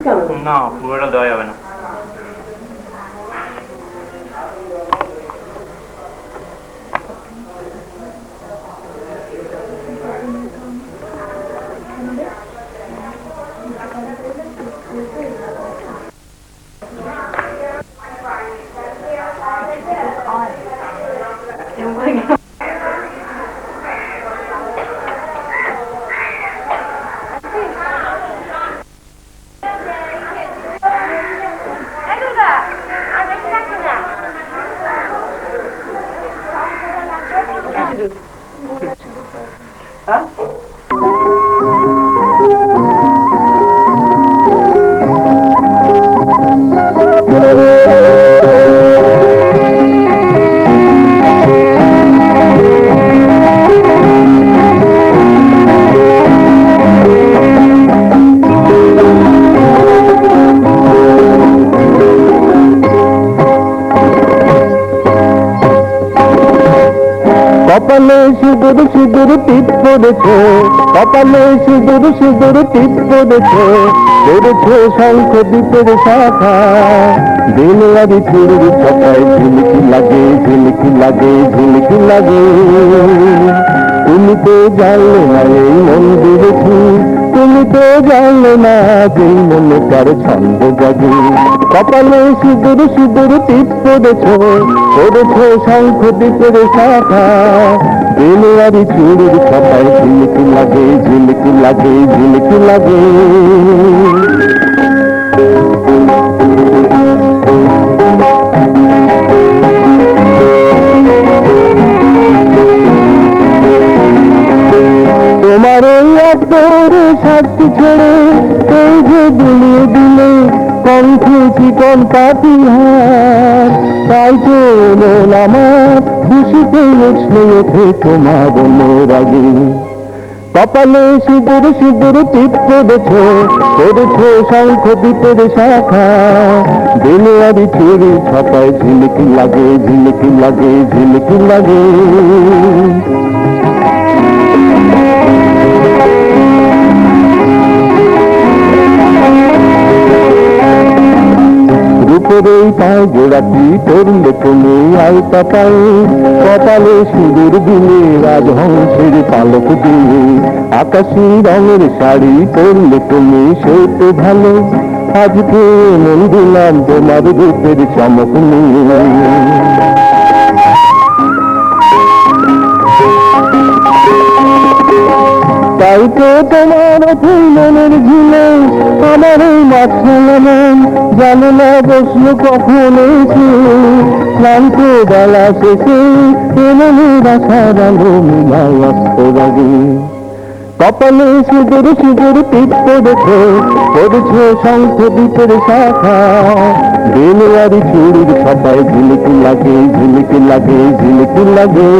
না, পুরোটা দেওয়া যাবে না। কপালে সিঁদুর সিঁদুর টিপ পড়েছে, কপালে সিঁদুর সিঁদুর টিপ পড়েছে, পড়েছে শঙ্খ দ্বীপের শাখা। বেলুয়ারি চুরির ছটায় ঝিলিকি লাগে, ঝিলিকি লাগে, ঝিলিকি লাগে। তুমি তো জানলে না এই মন্দির কি, তুমি তো জানলে না যেই মনে তার ছন্দ জাগে। কপালে সিঁদুর সিঁদুর টিপ পড়েছে, পড়েছে শঙ্খ দ্বীপের শাখা। বেলুয়ারি চুরির ছটায় ঝিলিকি লাগে, ঝিলিকি লাগে, ঝিলিকি লাগে। তোমার ওই একদরে সাথী ছেড়ে এই যে দুলিয়ে দিলে কণ্ঠে চিকন পাতিহার। তাই তো মন আমার খুশিতে উঠলে ওঠে তোমার অনুরাগে। কপালে সিঁদুর সিঁদুর টিপ পড়েছে, পড়েছে শঙ্খ দ্বীপের শাখা। বেলুয়ারি চুরি ছটায় ঝিলিকি লাগে, ঝিলিকি লাগে, ঝিলিকি লাগে। রূপের পায় গোড়াটি পড়লে তুমি আলতা পায়ে, কপালে সিঁদুর দিলে রাজহংসের পালক দিয়ে। আকাশি রঙের শাড়ি পরলে তুমি সেই তো ভালো, আজকে মন দিলাম তোমার রূপের চমক নিয়ে। তাই তো তোমার মনের ঝিলে আমার এই মাঝখানে মন জানে না বসলো কখন এসে। ক্লান্ত বেলা শেষে মনের আশার আলো মিলায় অস্ত লাগে। কপালে সিঁদুর সিঁদুর টিপ পড়েছে, পড়েছে শঙ্খ দ্বীপের শাখা। বেলুয়ারি চুরির ছটায় ঝিলিকি লাগে, ঝিলিকি লাগে, ঝিলিকি লাগে।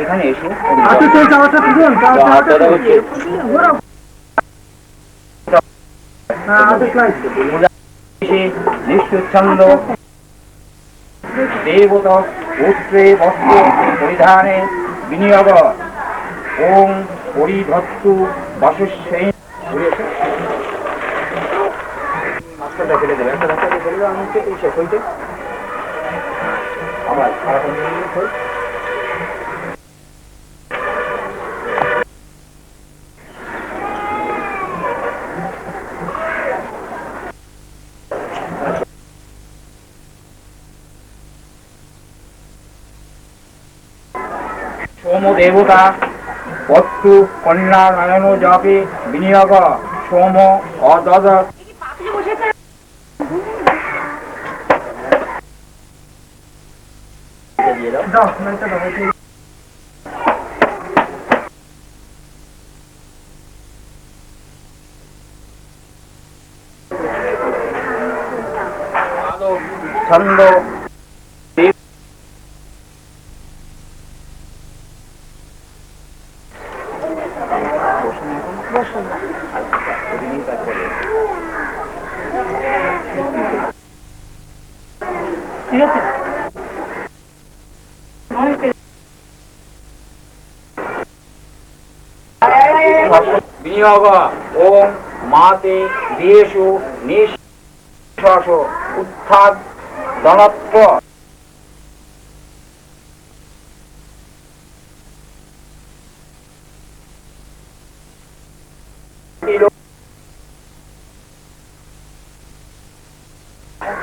এখানে এসে নিশ্চুচ্ছন্দ দেবত পুত্রে বস্ত্র পরিধানে বিনিয়োগ ওং পরিধত্তু বাসস্যেন মাস্টারটা ফেলে দেবে একটা রাস্তাকে ফেলে দেবে আমি শেষ হইতে আবার সোম দেবতা পত্তু কন্যা নারায়ণ জপে বিনিয়োগ সোম অদদ ছন্দ ঠিক আছে বিনিয়োগ ওম মাতে দেহেষু নিঃশ্বাস উত্থাদ দনত্ব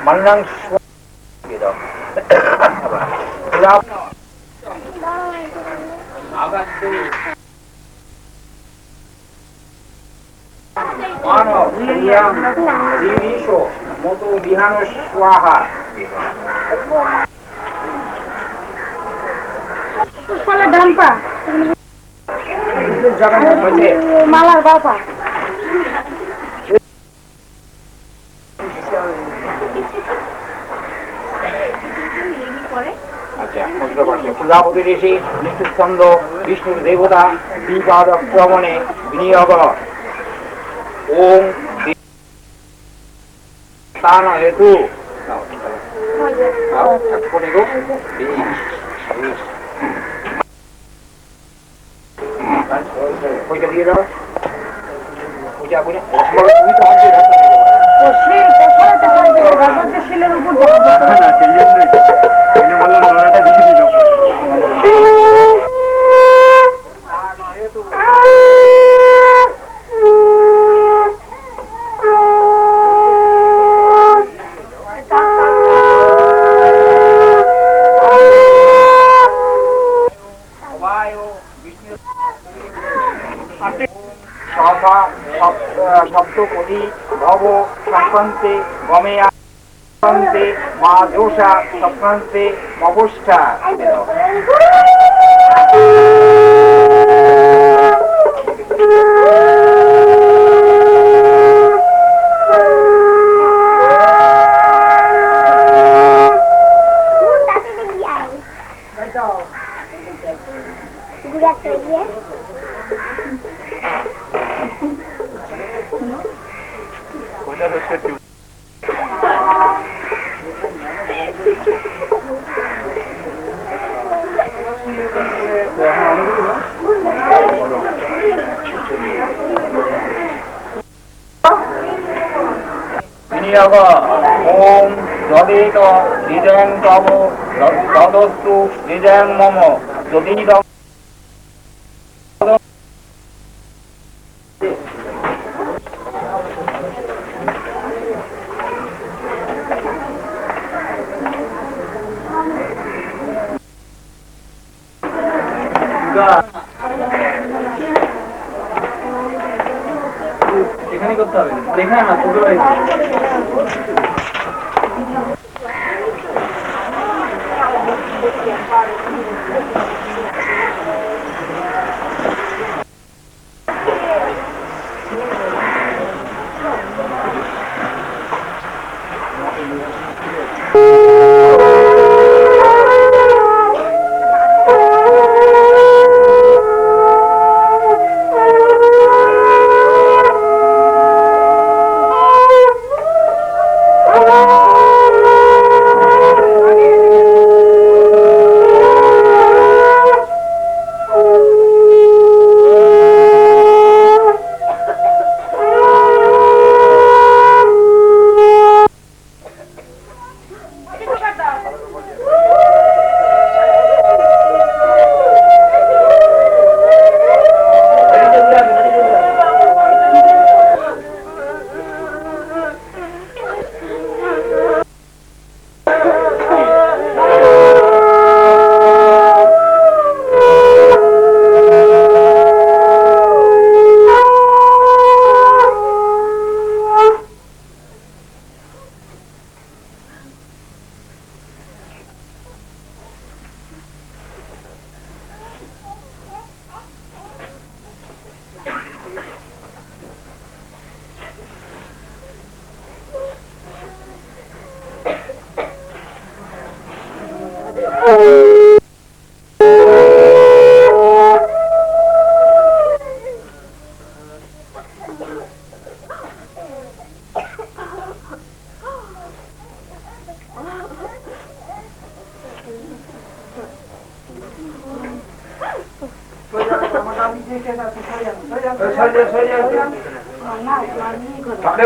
মন্নং মতো বিহান স্বাহা মালার বাপা প্রজাপতি ঋষি নিশ্চুচ্ছন্দ বিষ্ণুর দেবতা দ্বিপাদ ক্রমণে বিনিয়োগ ওম স্থান হেতু পয়সা দিয়ে দাও পয়সা করে সপ্তপদী ভব সংক্রান্তে গমেয়া মা দোষা সংক্রান্তে মবষ্ঠা বিনিয়োগ ওম যদিত হৃদয়ং তব তদস্তু হৃদয়ং মম যদিত এখানে করতে হবে দেখায় না ছোট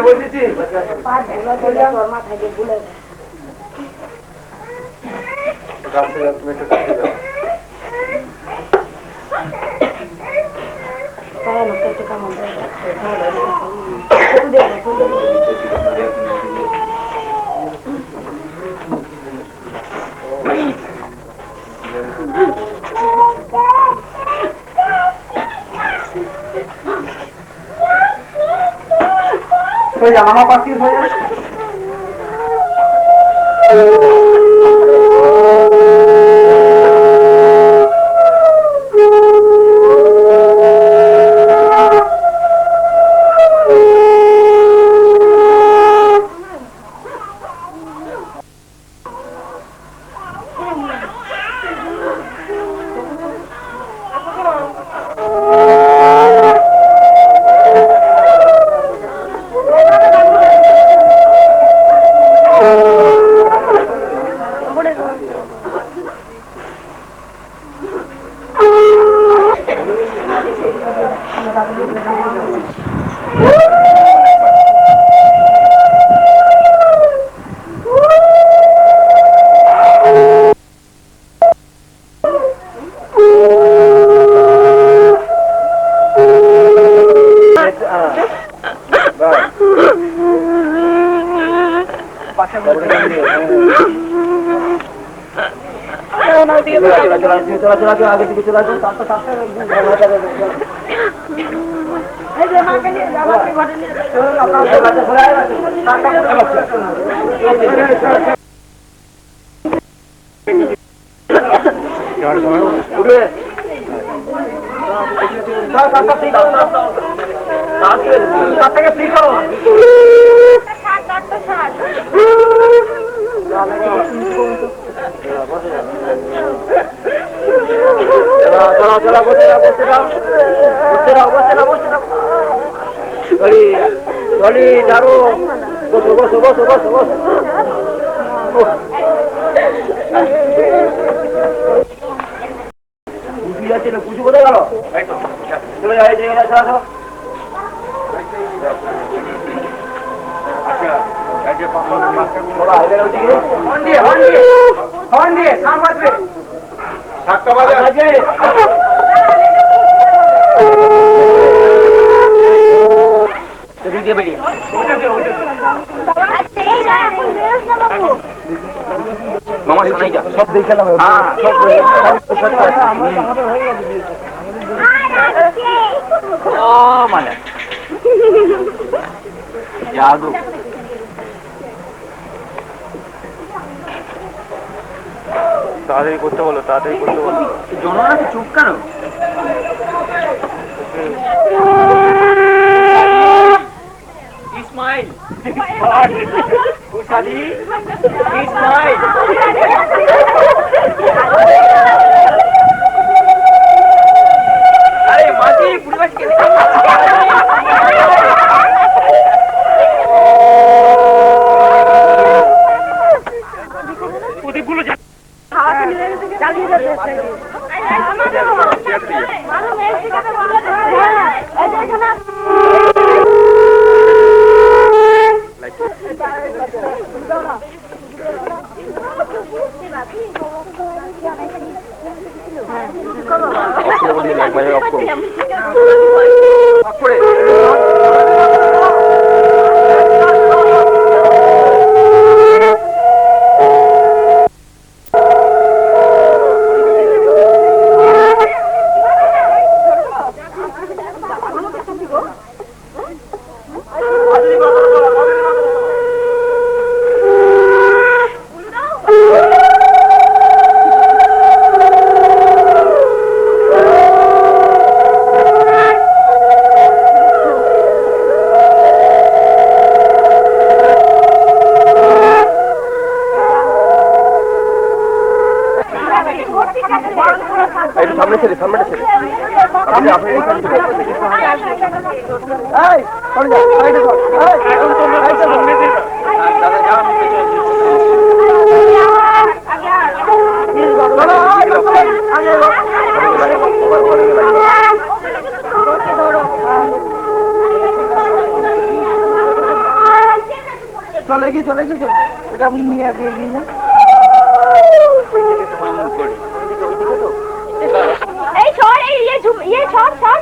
বলতেছি আমার পাখি হয়ে যাচ্ছে আগে থেকে চলে আসুন পুজো কোথায় গেল চলে যাই মামা শোনাই যা সব দেখে না মানে জাদু তাড়াতাড়ি করতে বলো জনরা চুপ কেন ইসমাইল ইসমাইল আরে মাঝি পরিবেশকে প্রদীপগুলো চালিয়ে যাচ্ছে সামনে ছেড়ে সামনে চলে গিয়ে এটা আপনি নিয়ে দিয়ে দিন। এই সর, এই ইয়ে সর সর।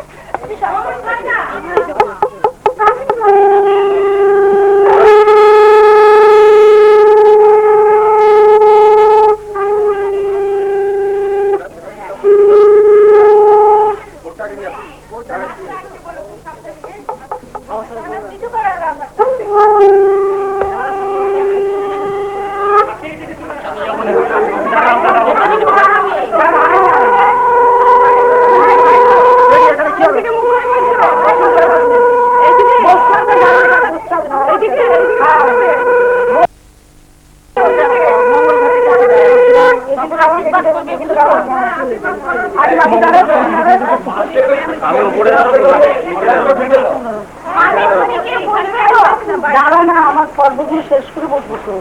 দাঁড়া না, আমার পর্বগুলো শেষ করে বসবো।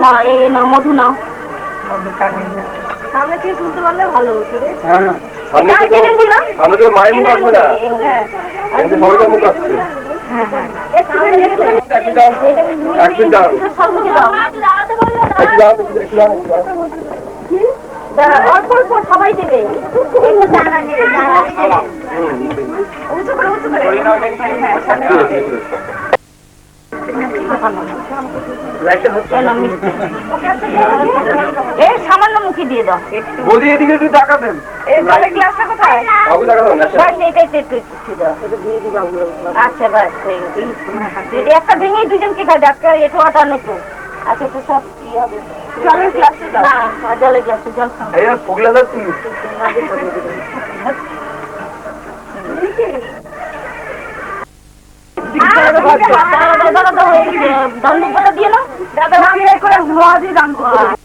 না এই না মধু নাও সামনে থেকে শুনতে পারলে ভালো হতো রে। সামনে থেকে মায়ের মুখ আসবে না, সবাইকার মুখ আসছে। একটু দাও, একটু দাও, একটু দাও। অল্প অল্প সবাই দেবে এগুলো জানা নেই এই সামান্য মুখে দিয়ে দাও বৌদি এদিকে একটু তাকাবেন। গ্লাসটা কোথায়? বাবু তাকাবেন না। বাস এটাই একটু দাও আচ্ছা বাস যদি একটা ভেঙে দুজনকে খাই ডাক্তার একটু আটানো তো আচ্ছা তো সব কি হবে জলের গ্লাসটা দাও। না জলের গ্লাসে জল খাও এই পোগলা যাচ্ছি। দণ্ডটা দিয়ে নাও দাদা আমি এই করে ধোয়া দিয়ে দান করবো।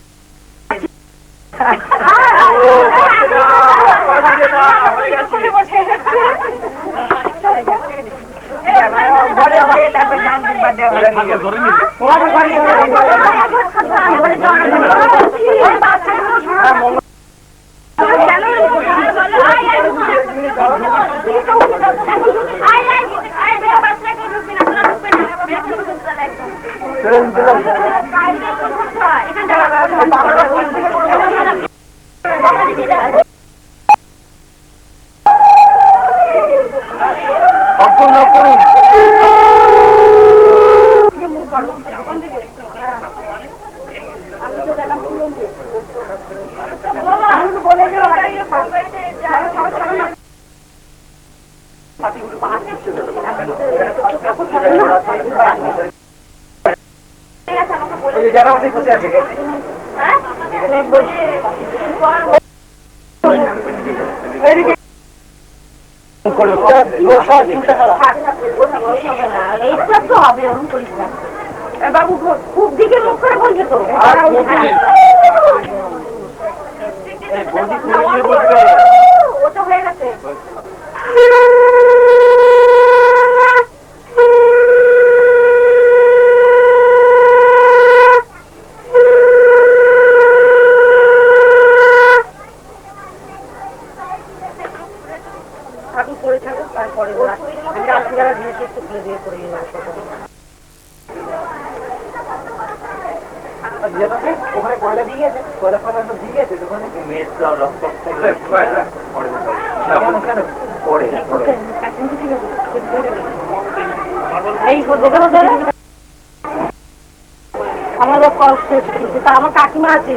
যারা অনেক বসে আছে এইসব তো হবে ওরকম করিস না বাবু খুব দিকে মুখ করে বলছে তো ওটা হয়ে গেছে করে থাকো তারপরে আমি রাত্রিবেলা দিয়েছি একটু খুলে দিয়ে করে ওখানে কয়লা দিয়ে গেছে, কয়লা ফালা দিয়ে গেছে ওখানে মেয়ের রক্ত এই আমাদের কষ্ট তা আমার কাকিমা আছে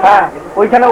হ্যাঁ ওইখানে